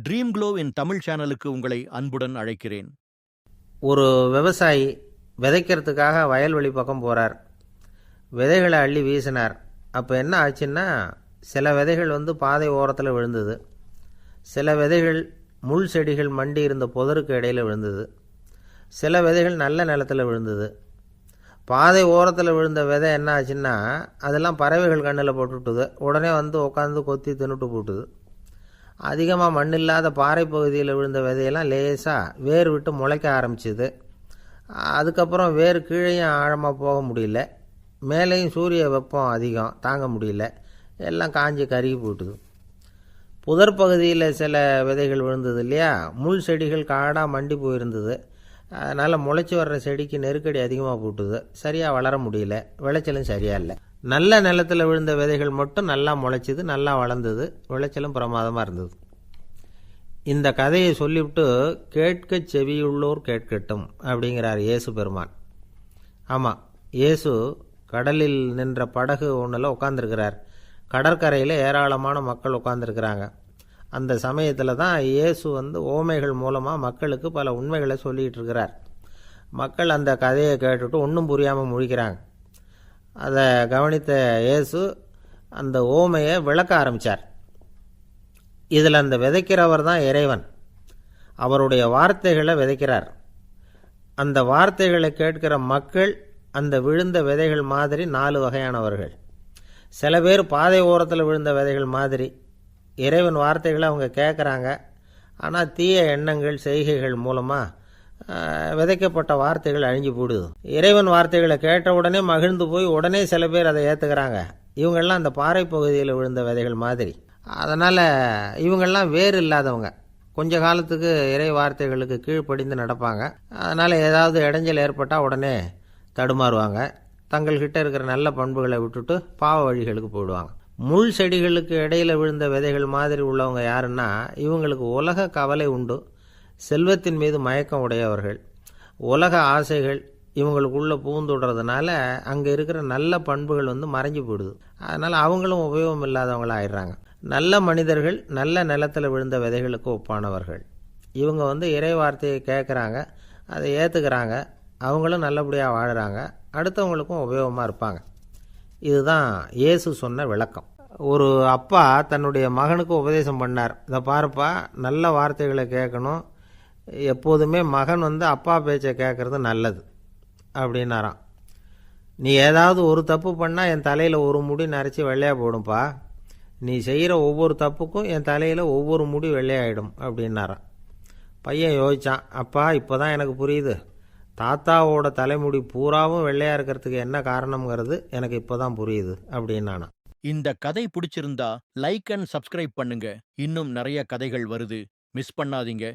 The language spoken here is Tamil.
ட்ரீம் க்ளோ இன் தமிழ் சேனலுக்கு உங்களை அன்புடன் அழைக்கிறேன். ஒரு விவசாயி விதைக்கிறதுக்காக வயல்வெளி பக்கம் போகிறார். விதைகளை அள்ளி வீசினார். அப்போ என்ன ஆச்சுன்னா, சில விதைகள் பாதை ஓரத்தில் விழுந்தது. சில விதைகள் முள் செடிகள் மண்டி இருந்த புதருக்கு இடையில் விழுந்தது. சில விதைகள் நல்ல நிலத்தில் விழுந்தது. பாதை ஓரத்தில் விழுந்த விதை என்ன ஆச்சுன்னா, அதெல்லாம் பறவைகள் கண்ணில் போட்டுவிட்டுது. உடனே உட்காந்து கொத்தி தின்னுட்டு போட்டுது. அதிகமாக மண் இல்லாத பாறை பகுதியில் விழுந்த விதையெல்லாம் லேசாக வேர் விட்டு முளைக்க ஆரம்பிச்சிது. அதுக்கப்புறம் வேர் கீழேயும் ஆழமாக போக முடியல, மேலேயும் சூரிய வெப்பம் அதிகம் தாங்க முடியல, எல்லாம் காஞ்சி கருகி போட்டுது. புதர் பகுதியில் சில விதைகள் விழுந்தது இல்லையா, முள் செடிகள் காடாக மண்டி போயிருந்தது. அதனால் முளைச்சி வர்ற செடிக்கு நெருக்கடி அதிகமாக போட்டுது. சரியாக வளர முடியல, விளைச்சலும் சரியாக இல்லை. நல்ல நிலத்தில் விழுந்த விதைகள் மட்டும் நல்லா முளைச்சிது, நல்லா வளர்ந்தது, விளைச்சலும் பிரமாதமாக இருந்தது. இந்த கதையை சொல்லிவிட்டு கேட்க செவியுள்ளோர் கேட்கட்டும் அப்படிங்கிறார் இயேசு பெருமான். ஆமாம், இயேசு கடலில் நின்ற படகு ஒன்றில் உட்காந்துருக்கிறார். கடற்கரையில் ஏராளமான மக்கள் உட்காந்துருக்கிறாங்க. அந்த சமயத்தில் தான் இயேசு ஓமைகள் மூலமாக மக்களுக்கு பல உண்மைகளை சொல்லிகிட்டு இருக்கிறார். மக்கள் அந்த கதையை கேட்டுட்டு ஒன்றும் புரியாமல் முழிக்கிறாங்க. அதை கவனித்த இயேசு அந்த ஓமையை விளக்க ஆரம்பித்தார். இதில் அந்த விதைக்கிறவர் தான் இறைவன். அவருடைய வார்த்தைகளை விதைக்கிறார். அந்த வார்த்தைகளை கேட்கிற மக்கள் அந்த விழுந்த விதைகள் மாதிரி 4 வகையானவர்கள். சில பேர் பாதை ஓரத்தில் விழுந்த விதைகள் மாதிரி இறைவன் வார்த்தைகளை அவங்க கேட்குறாங்க. ஆனால் தீய எண்ணங்கள் செய்கைகள் மூலமாக விதைக்கப்பட்ட வார்த்தைகள் அழிஞ்சு போடுது. இறைவன் வார்த்தைகளை கேட்ட உடனே மகிழ்ந்து போய் உடனே சில பேர் அதை ஏற்றுக்கிறாங்க. இவங்கெல்லாம் அந்த பாறை பகுதியில் விழுந்த விதைகள் மாதிரி. அதனால் இவங்கெல்லாம் வேறு இல்லாதவங்க. கொஞ்ச காலத்துக்கு இறை வார்த்தைகளுக்கு கீழ்ப்படிந்து நடப்பாங்க. அதனால் ஏதாவது இடைஞ்சல் ஏற்பட்டால் உடனே தடுமாறுவாங்க. தங்கள்கிட்ட இருக்கிற நல்ல பண்புகளை விட்டுட்டு பாவ வழிகளுக்கு போயிடுவாங்க. முள் செடிகளுக்கு இடையில் விழுந்த விதைகள் மாதிரி உள்ளவங்க யாருன்னா, இவங்களுக்கு உலக கவலை உண்டு, செல்வத்தின் மீது மயக்கம் உடையவர்கள். உலக ஆசைகள் இவங்களுக்குள்ளே பூந்துடுறதுனால அங்கே இருக்கிற நல்ல பண்புகள் மறைஞ்சு போயிடுது. அதனால் அவங்களும் உபயோகம் இல்லாதவங்களாக ஆயிடுறாங்க. நல்ல மனிதர்கள் நல்ல நிலத்தில் விழுந்த விதைகளுக்கு ஒப்பானவர்கள். இவங்க இறை வார்த்தையை கேட்குறாங்க, அதை ஏற்றுக்கிறாங்க, அவங்களும் நல்லபடியாக வாழுறாங்க, அடுத்தவங்களுக்கும் உபயோகமாக இருப்பாங்க. இதுதான் இயேசு சொன்ன விளக்கம். ஒரு அப்பா தன்னுடைய மகனுக்கு உபதேசம் பண்ணார். இதை பாருப்பா, நல்ல வார்த்தைகளை கேட்கணும், எப்போதுமே மகன் அப்பா பேச்சை கேட்குறது நல்லது அப்படின்னாராம். நீ ஏதாவது ஒரு தப்பு பண்ணால் என் தலையில் ஒரு முடி நரைச்சி வெள்ளையாக போடும்பா, நீ செய்கிற ஒவ்வொரு தப்புக்கும் என் தலையில் ஒவ்வொரு முடி வெள்ளையாயிடும் அப்படின்னாராம். பையன் யோசித்தான், அப்பா இப்போ தான் எனக்கு புரியுது, தாத்தாவோட தலைமுடி பூராவும் வெள்ளையாக இருக்கிறதுக்கு என்ன காரணம்ங்கிறது எனக்கு இப்போ தான் புரியுது அப்படின்னானா. இந்த கதை பிடிச்சிருந்தா லைக் அண்ட் சப்ஸ்கிரைப் பண்ணுங்க. இன்னும் நிறைய கதைகள் வருது, மிஸ் பண்ணாதீங்க.